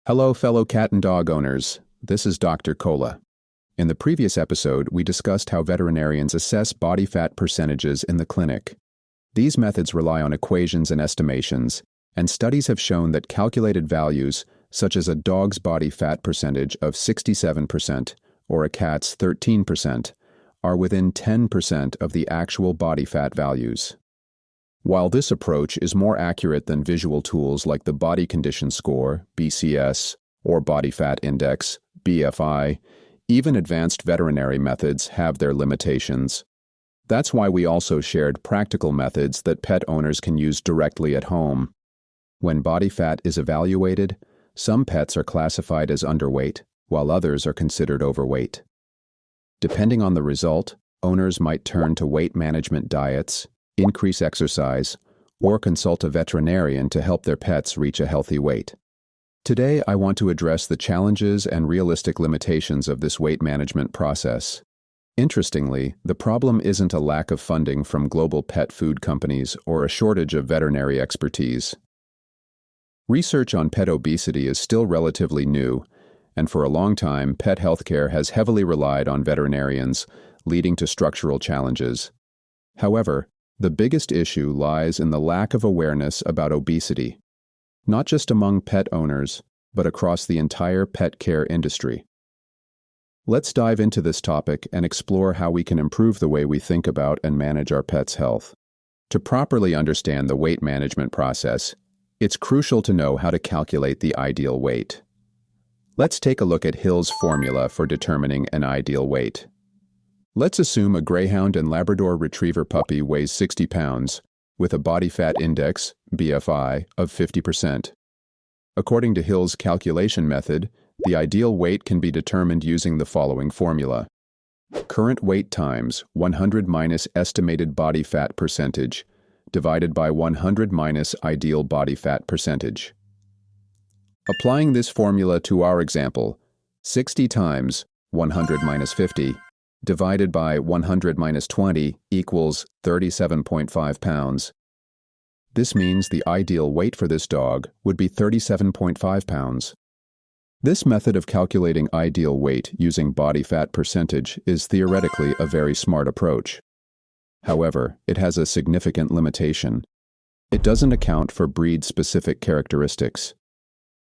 Hello, fellow cat and dog owners. This is Dr. Cola. In the previous episode, we discussed how veterinarians assess body fat percentages in the clinic. These methods rely on equations and estimations, and studies have shown that calculated values, such as a dog's body fat percentage of 67% or a cat's 13%, are within 10% of the actual body fat values. While this approach is more accurate than visual tools like the Body Condition Score, BCS, or Body Fat Index, BFI, even advanced veterinary methods have their limitations. That's why we also shared practical methods that pet owners can use directly at home. When body fat is evaluated, some pets are classified as underweight, while others are considered overweight. Depending on the result, owners might turn to weight management diets, increase exercise, or consult a veterinarian to help their pets reach a healthy weight. Today, I want to address the challenges and realistic limitations of this weight management process. Interestingly, the problem isn't a lack of funding from global pet food companies or a shortage of veterinary expertise. Research on pet obesity is still relatively new, and for a long time, pet healthcare has heavily relied on veterinarians, leading to structural challenges. However, the biggest issue lies in the lack of awareness about obesity, not just among pet owners, but across the entire pet care industry. Let's dive into this topic and explore how we can improve the way we think about and manage our pets' health. To properly understand the weight management process, it's crucial to know how to calculate the ideal weight. Let's take a look at Hill's formula for determining an ideal weight. Let's assume a Greyhound and Labrador Retriever puppy weighs 60 pounds, with a body fat index, BFI, of 50%. According to Hill's calculation method, the ideal weight can be determined using the following formula. Current weight times 100 minus estimated body fat percentage, divided by 100 minus ideal body fat percentage. Applying this formula to our example, 60 times 100 minus 50 divided by 100 minus 20 equals 37.5 pounds. This means the ideal weight for this dog would be 37.5 pounds. This method of calculating ideal weight using body fat percentage is theoretically a very smart approach. However, it has a significant limitation. It doesn't account for breed-specific characteristics.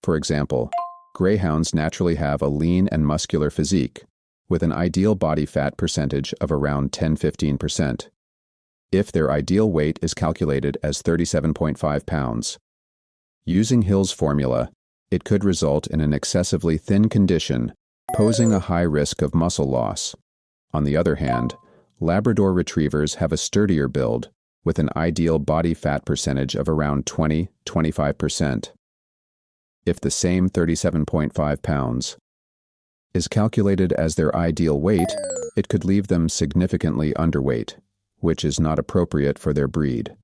For example, Greyhounds naturally have a lean and muscular physique, with an ideal body fat percentage of around 10–15%. If their ideal weight is calculated as 37.5 pounds. Using Hill's formula, it could result in an excessively thin condition, posing a high risk of muscle loss. On the other hand, Labrador Retrievers have a sturdier build, with an ideal body fat percentage of around 20–25%. If the same 37.5 pounds is calculated as their ideal weight, it could leave them significantly underweight, which is not appropriate for their breed.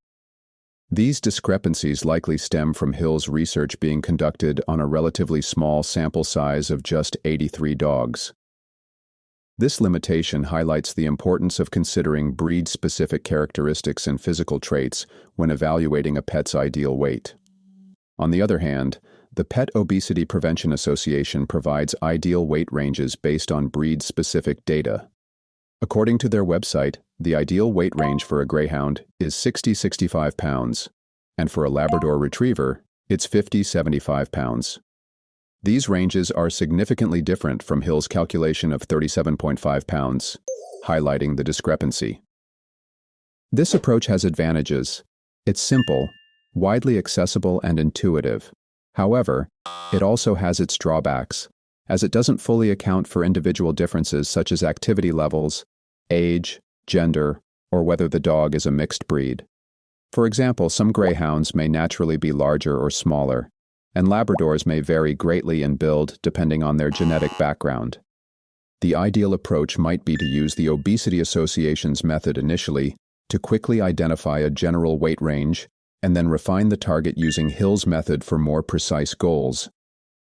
These discrepancies likely stem from Hill's research being conducted on a relatively small sample size of just 83 dogs. This limitation highlights the importance of considering breed-specific characteristics and physical traits when evaluating a pet's ideal weight. On the other hand, the Pet Obesity Prevention Association provides ideal weight ranges based on breed-specific data. According to their website, the ideal weight range for a Greyhound is 60–65 pounds, and for a Labrador Retriever, it's 50–75 pounds. These ranges are significantly different from Hill's calculation of 37.5 pounds, highlighting the discrepancy. This approach has advantages. It's simple, widely accessible, and intuitive. However, it also has its drawbacks, as it doesn't fully account for individual differences such as activity levels, age, gender, or whether the dog is a mixed breed. For example, some Greyhounds may naturally be larger or smaller, and Labradors may vary greatly in build depending on their genetic background. The ideal approach might be to use the Obesity Association's method initially to quickly identify a general weight range and then refine the target using Hill's method for more precise goals.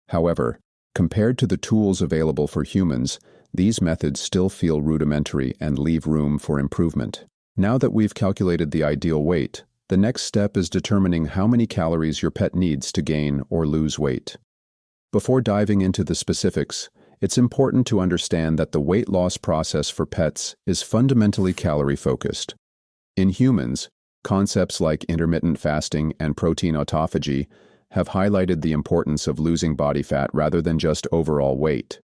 However, compared to the tools available for humans, these methods still feel rudimentary and leave room for improvement. Now that we've calculated the ideal weight, the next step is determining how many calories your pet needs to gain or lose weight. Before diving into the specifics, it's important to understand that the weight loss process for pets is fundamentally calorie-focused. In humans, concepts like intermittent fasting and protein autophagy have highlighted the importance of losing body fat rather than just overall weight.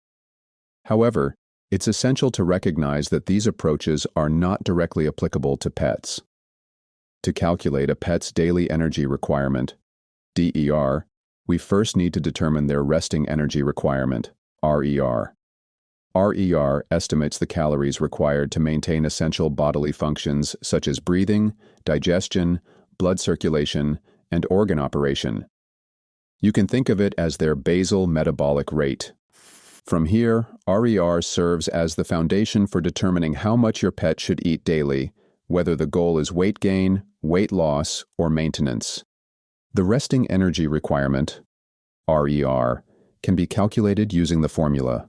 However, it's essential to recognize that these approaches are not directly applicable to pets. To calculate a pet's daily energy requirement, DER, we first need to determine their resting energy requirement, RER. RER estimates the calories required to maintain essential bodily functions such as breathing, digestion, blood circulation, and organ operation. You can think of it as their basal metabolic rate. From here, RER serves as the foundation for determining how much your pet should eat daily, whether the goal is weight gain, weight loss, or maintenance. The resting energy requirement, RER, can be calculated using the formula.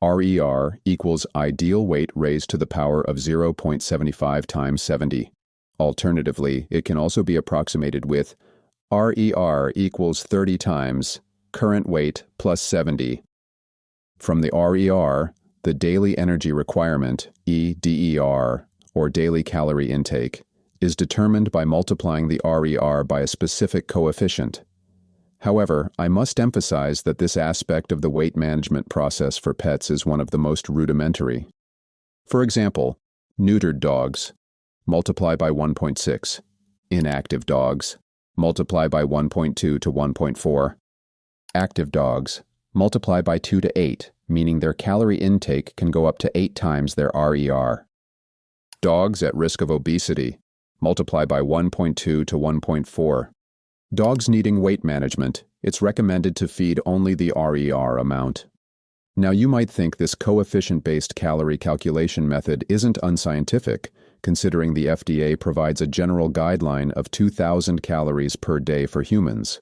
RER equals ideal weight raised to the power of 0.75 times 70. Alternatively, it can also be approximated with RER equals 30 times current weight plus 70. From the RER, the daily energy requirement, EDER, or daily calorie intake, is determined by multiplying the RER by a specific coefficient. However, I must emphasize that this aspect of the weight management process for pets is one of the most rudimentary. For example, neutered dogs, multiply by 1.6. Inactive dogs, multiply by 1.2 to 1.4. Active dogs, multiply by 2 to 8, meaning their calorie intake can go up to 8 times their RER. Dogs at risk of obesity, multiply by 1.2 to 1.4. Dogs needing weight management, it's recommended to feed only the RER amount. Now you might think this coefficient-based calorie calculation method isn't unscientific, considering the FDA provides a general guideline of 2,000 calories per day for humans.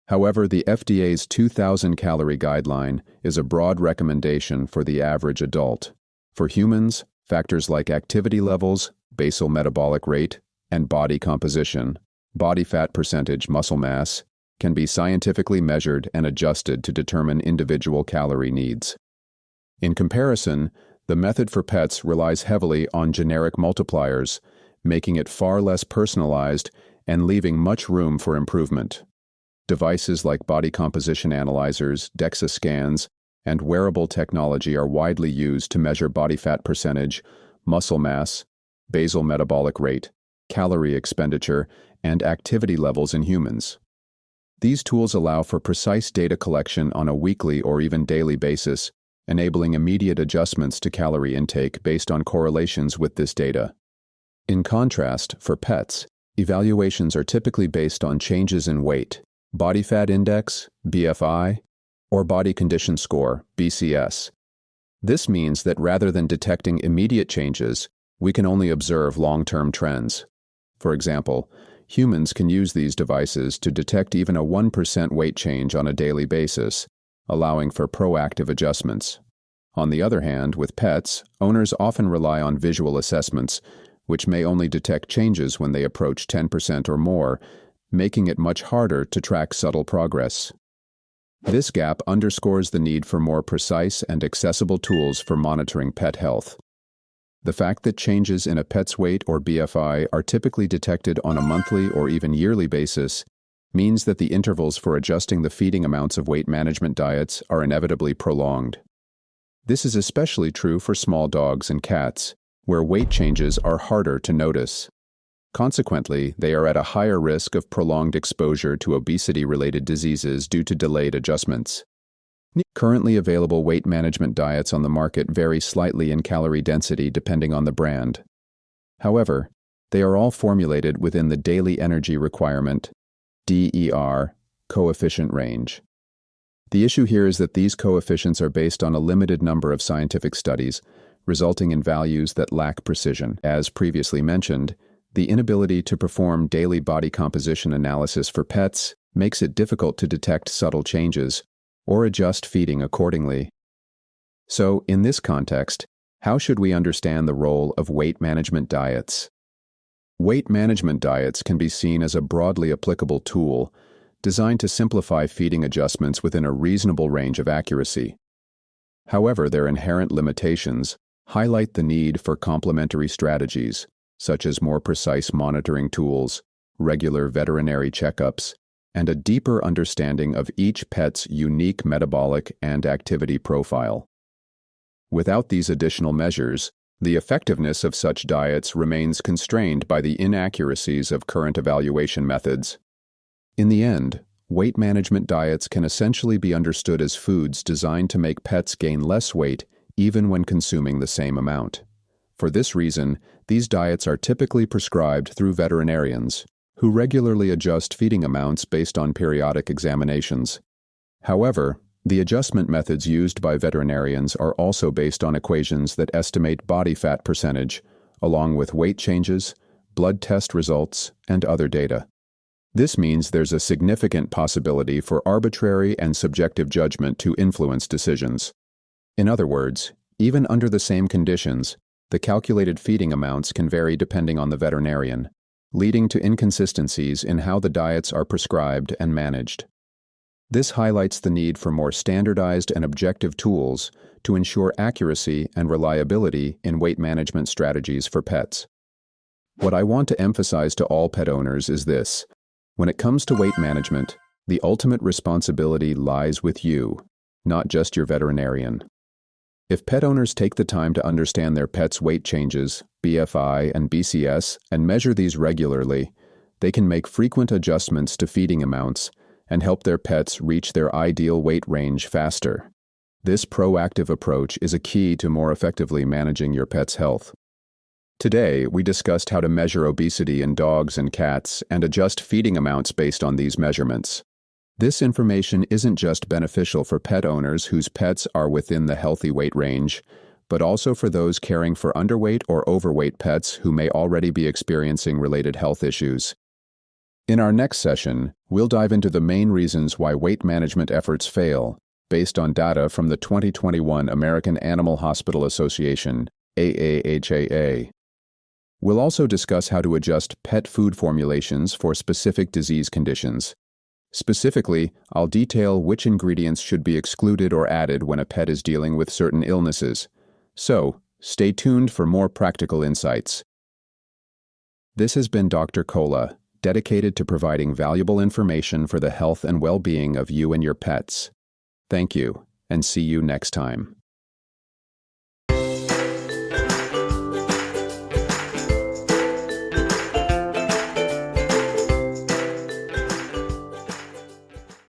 However, the FDA's 2,000 calorie guideline is a broad recommendation for the average adult. For humans, factors like activity levels, basal metabolic rate, and body composition, body fat percentage, muscle mass, can be scientifically measured and adjusted to determine individual calorie needs. In comparison, the method for pets relies heavily on generic multipliers, making it far less personalized and leaving much room for improvement. Devices like body composition analyzers, DEXA scans, and wearable technology are widely used to measure body fat percentage, muscle mass, basal metabolic rate, calorie expenditure, and activity levels in humans. These tools allow for precise data collection on a weekly or even daily basis, enabling immediate adjustments to calorie intake based on correlations with this data. In contrast, for pets, evaluations are typically based on changes in weight, body fat index, BFI, or body condition score, BCS. This means that rather than detecting immediate changes, we can only observe long-term trends. For example, humans can use these devices to detect even a 1% weight change on a daily basis, allowing for proactive adjustments. On the other hand, with pets, owners often rely on visual assessments, which may only detect changes when they approach 10% or more, making it much harder to track subtle progress. This gap underscores the need for more precise and accessible tools for monitoring pet health. The fact that changes in a pet's weight or BFI are typically detected on a monthly or even yearly basis means that the intervals for adjusting the feeding amounts of weight management diets are inevitably prolonged. This is especially true for small dogs and cats, where weight changes are harder to notice. Consequently, they are at a higher risk of prolonged exposure to obesity-related diseases due to delayed adjustments. Currently available weight management diets on the market vary slightly in calorie density depending on the brand. However, they are all formulated within the daily energy requirement, DER, coefficient range. The issue here is that these coefficients are based on a limited number of scientific studies, resulting in values that lack precision. As previously mentioned, the inability to perform daily body composition analysis for pets makes it difficult to detect subtle changes or adjust feeding accordingly. So, in this context, how should we understand the role of weight management diets? Weight management diets can be seen as a broadly applicable tool, designed to simplify feeding adjustments within a reasonable range of accuracy. However, their inherent limitations highlight the need for complementary strategies, such as more precise monitoring tools, regular veterinary checkups, and a deeper understanding of each pet's unique metabolic and activity profile. Without these additional measures, the effectiveness of such diets remains constrained by the inaccuracies of current evaluation methods. In the end, weight management diets can essentially be understood as foods designed to make pets gain less weight even when consuming the same amount. For this reason, these diets are typically prescribed through veterinarians, who regularly adjust feeding amounts based on periodic examinations. However, the adjustment methods used by veterinarians are also based on equations that estimate body fat percentage, along with weight changes, blood test results, and other data. This means there's a significant possibility for arbitrary and subjective judgment to influence decisions. In other words, even under the same conditions, the calculated feeding amounts can vary depending on the veterinarian, leading to inconsistencies in how the diets are prescribed and managed. This highlights the need for more standardized and objective tools to ensure accuracy and reliability in weight management strategies for pets. What I want to emphasize to all pet owners is this: when it comes to weight management, the ultimate responsibility lies with you, not just your veterinarian. If pet owners take the time to understand their pet's weight changes, BFI and BCS, and measure these regularly, they can make frequent adjustments to feeding amounts and help their pets reach their ideal weight range faster. This proactive approach is a key to more effectively managing your pet's health. Today, we discussed how to measure obesity in dogs and cats and adjust feeding amounts based on these measurements. This information isn't just beneficial for pet owners whose pets are within the healthy weight range, but also for those caring for underweight or overweight pets who may already be experiencing related health issues. In our next session, we'll dive into the main reasons why weight management efforts fail, based on data from the 2021 American Animal Hospital Association, AAHAA. We'll also discuss how to adjust pet food formulations for specific disease conditions. Specifically, I'll detail which ingredients should be excluded or added when a pet is dealing with certain illnesses. So, stay tuned for more practical insights. This has been Dr. Cola, dedicated to providing valuable information for the health and well-being of you and your pets. Thank you, and see you next time.